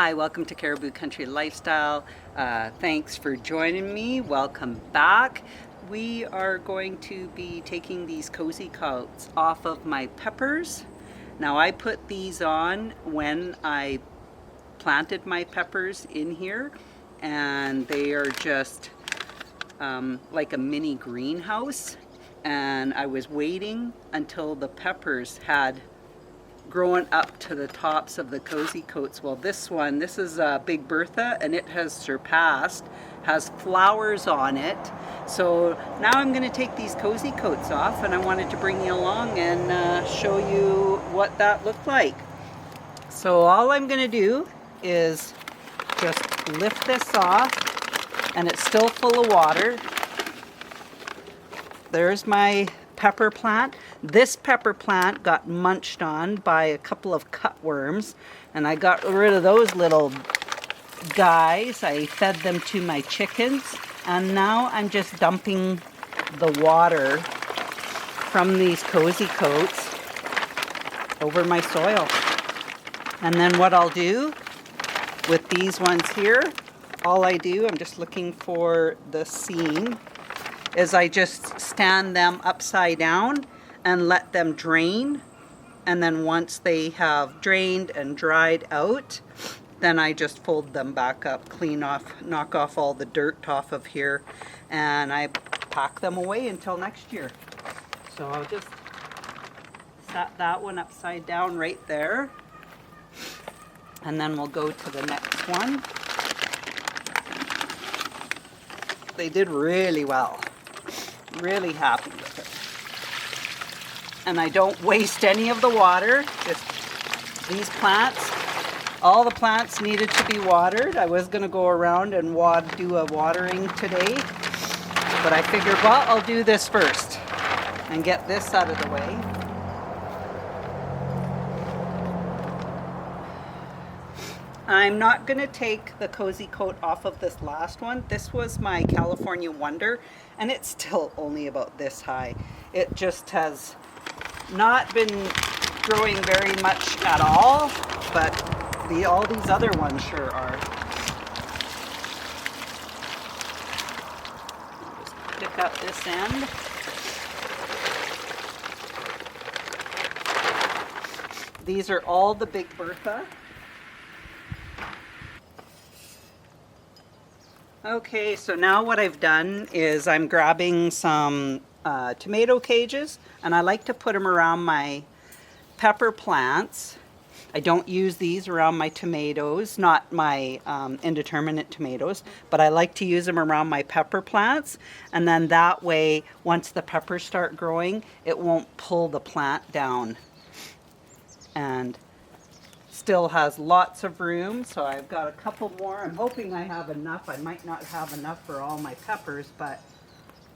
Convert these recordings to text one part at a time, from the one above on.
Hi, welcome to Caribou Country Lifestyle. Thanks for joining me. Welcome back. We are going to be taking these cozy coats off of my peppers. Now I put these on when I planted my peppers in here, and they are just like a mini greenhouse. And I was waiting until the peppers had growing up to the tops of the cozy coats. Well, this is Big Bertha, and it has surpassed, has flowers on it. So now I'm going to take these cozy coats off, and I wanted to bring you along and show you what that looked like. So all I'm going to do is just lift this off, and it's still full of water. There's my pepper plant. This pepper plant got munched on by a couple of cutworms, and I got rid of those little guys. I fed them to my chickens, and now I'm just dumping the water from these cozy coats over my soil. And then what I'll do with these ones here, I'm just looking for the seam, is I just stand them upside down and let them drain. And then once they have drained and dried out, then I just fold them back up, clean off, knock off all the dirt off of here, and I pack them away until next year. So I'll just set that one upside down right there. And then we'll go to the next one. They did really well. Really happy with it. And I don't waste any of the water. Just these plants, all the plants needed to be watered. I was going to go around and do a watering today, but I figured, well, I'll do this first and get this out of the way. I'm not going to take the cozy coat off of this last one. This was my California Wonder, and it's still only about this high. It just has not been growing very much at all, but all these other ones sure are. I'll just pick up this end. These are all the Big Bertha. Okay, so now what I've done is I'm grabbing some tomato cages, and I like to put them around my pepper plants. I don't use these around my tomatoes, not my indeterminate tomatoes, but I like to use them around my pepper plants, and then that way, once the peppers start growing, it won't pull the plant down. And still has lots of room, so I've got a couple more. I'm hoping I have enough. I might not have enough for all my peppers, but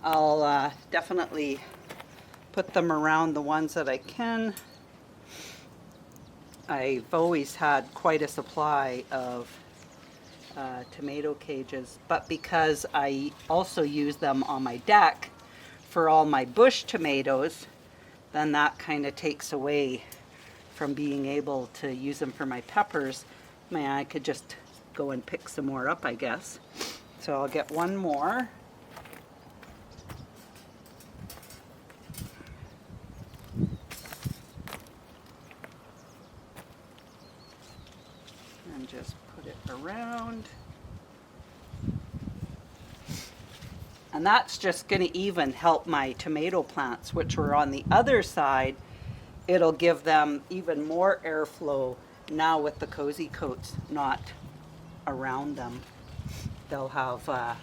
I'll definitely put them around the ones that I can. I've always had quite a supply of tomato cages, but because I also use them on my deck for all my bush tomatoes, then that kind of takes away from being able to use them for my peppers. Man, I could just go and pick some more up, I guess. So I'll get one more. And just put it around. And that's just going to even help my tomato plants, which were on the other side. It'll give them even more airflow now with the cozy coats not around them. They'll have a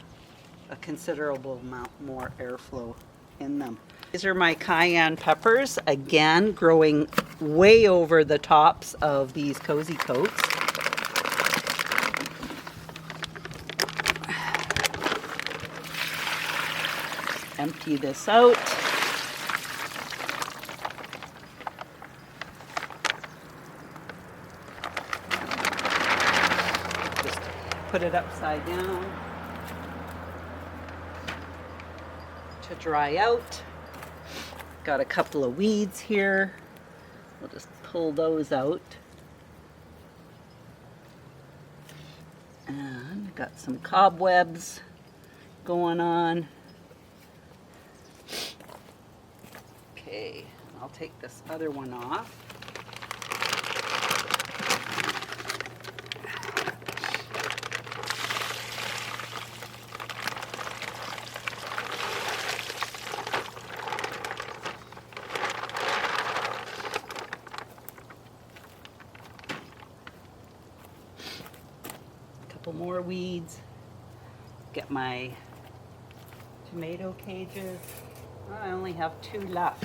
considerable amount more airflow in them. These are my cayenne peppers, again growing way over the tops of these cozy coats. Empty this out. Put it upside down to dry out. Got a couple of weeds here. We'll just pull those out. Got some cobwebs going on. Okay, I'll take this other one off. More weeds. Get my tomato cages. Oh, I only have 2 left.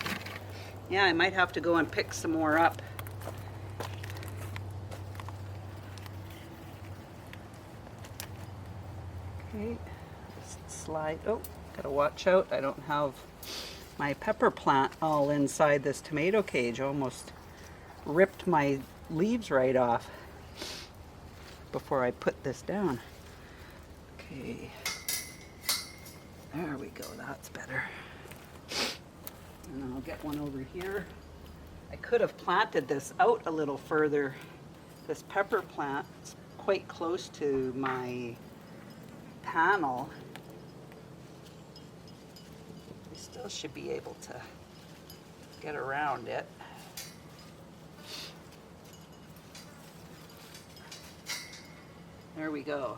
Yeah, I might have to go and pick some more up. Okay, just slide. Oh, gotta watch out. I don't have my pepper plant all inside this tomato cage. Almost ripped my leaves right off before I put this down. Okay, there we go, that's better. And I'll get one over here. I could have planted this out a little further. This pepper plant is quite close to my panel. I still should be able to get around it. There we go.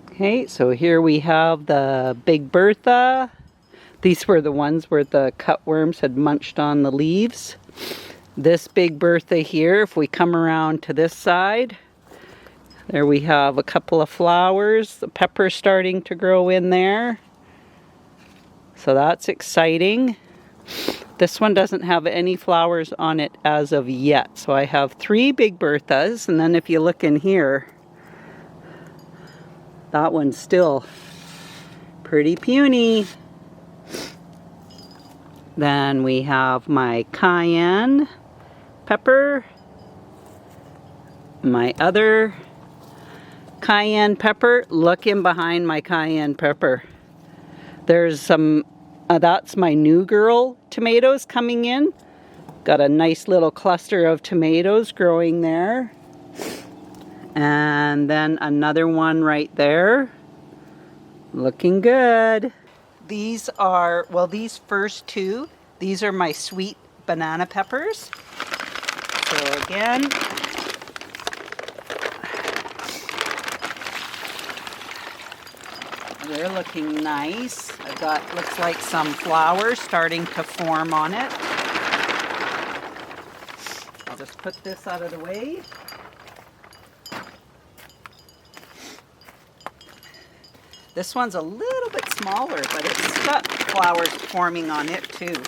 Okay, so here we have the Big Bertha. These were the ones where the cutworms had munched on the leaves. This Big Bertha here, if we come around to this side, there we have a couple of flowers. The pepper's starting to grow in there. So that's exciting. This one doesn't have any flowers on it as of yet. So I have 3 Big Berthas, and then if you look in here, that one's still pretty puny. Then we have my cayenne pepper, my other cayenne pepper. Look in behind my cayenne pepper. There's some, that's my new girl tomatoes coming in. Got a nice little cluster of tomatoes growing there. And then another one right there. Looking good. These are, well, these first 2, these are my sweet banana peppers. So again, they're looking nice. I've got, looks like some flowers starting to form on it. I'll just put this out of the way. This one's a little bit smaller, but it's got flowers forming on it too.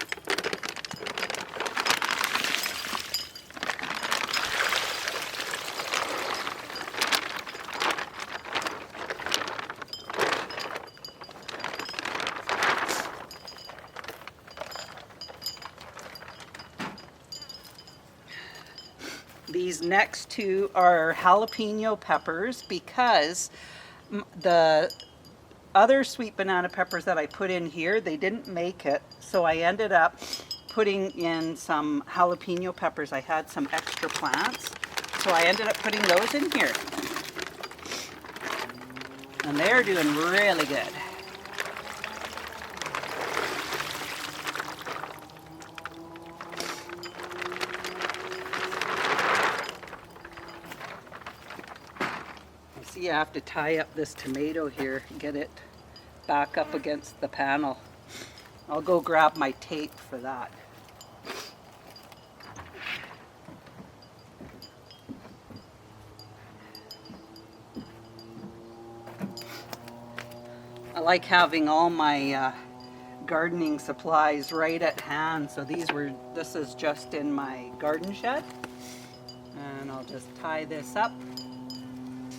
These next 2 are jalapeno peppers because the other sweet banana peppers that I put in here, they didn't make it, so I ended up putting in some jalapeno peppers. I had some extra plants, so I ended up putting those in here. And they're doing really good. You have to tie up this tomato here and get it back up against the panel. I'll go grab my tape for that. I like having all my gardening supplies right at hand. So this is just in my garden shed. And I'll just tie this up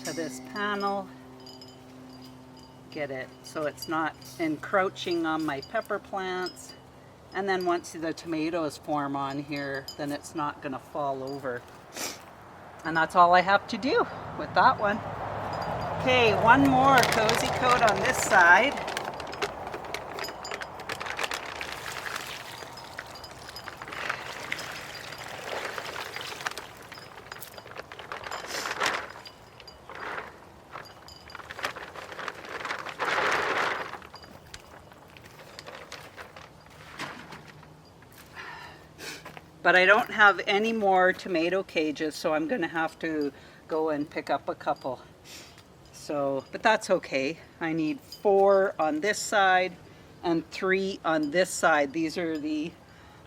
to this panel, get it so it's not encroaching on my pepper plants, and then once the tomatoes form on here, then it's not going to fall over. And that's all I have to do with that one. Okay, one more cozy coat on this side. But I don't have any more tomato cages, so I'm gonna have to go and pick up a couple. So, but that's okay. I need 4 on this side and 3 on this side. These are the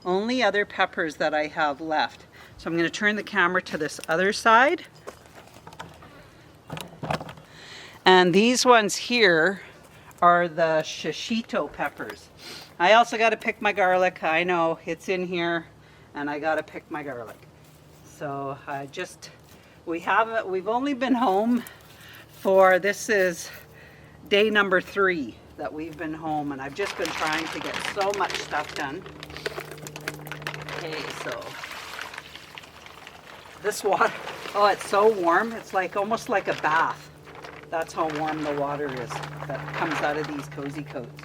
only other peppers that I have left. So I'm going to turn the camera to this other side. And these ones here are the shishito peppers. I also got to pick my garlic. I know it's in here, and I got to pick my garlic. So we've only been home for, this is day number 3 that we've been home, and I've just been trying to get so much stuff done. Okay, so this water, oh, it's so warm. It's like almost like a bath. That's how warm the water is that comes out of these Kozy coats.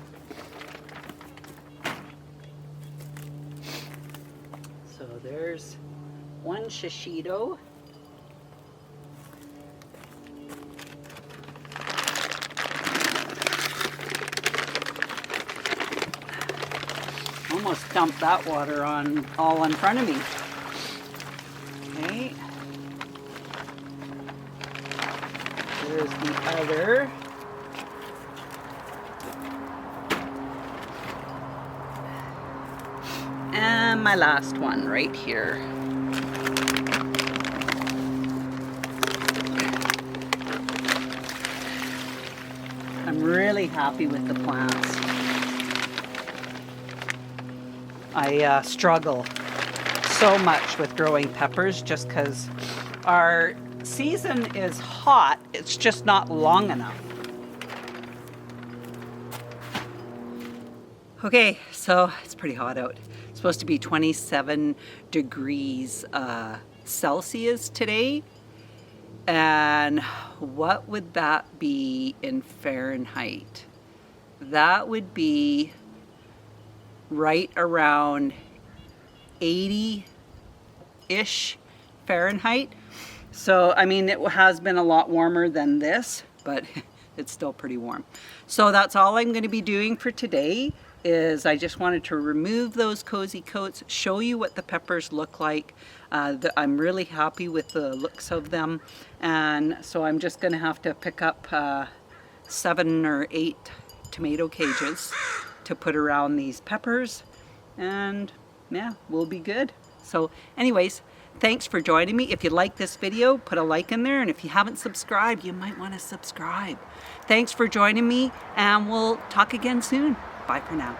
So there's one shishito. Almost dumped that water on all in front of me. Okay. There's the other. And my last one right here. I'm really happy with the plants. I struggle so much with growing peppers just because our season is hot. It's just not long enough. Okay, so it's pretty hot out. It's supposed to be 27 degrees Celsius today. And what would that be in Fahrenheit? That would be right around 80-ish Fahrenheit. So, I mean, it has been a lot warmer than this, but it's still pretty warm. So that's all I'm going to be doing for today, is I just wanted to remove those Kozy coats, show you what the peppers look like. I'm really happy with the looks of them. And so I'm just going to have to pick up 7 or 8 tomato cages to put around these peppers, and yeah, we'll be good. So anyways, thanks for joining me. If you like this video, put a like in there, and if you haven't subscribed, you might want to subscribe. Thanks for joining me, and we'll talk again soon. Bye for now.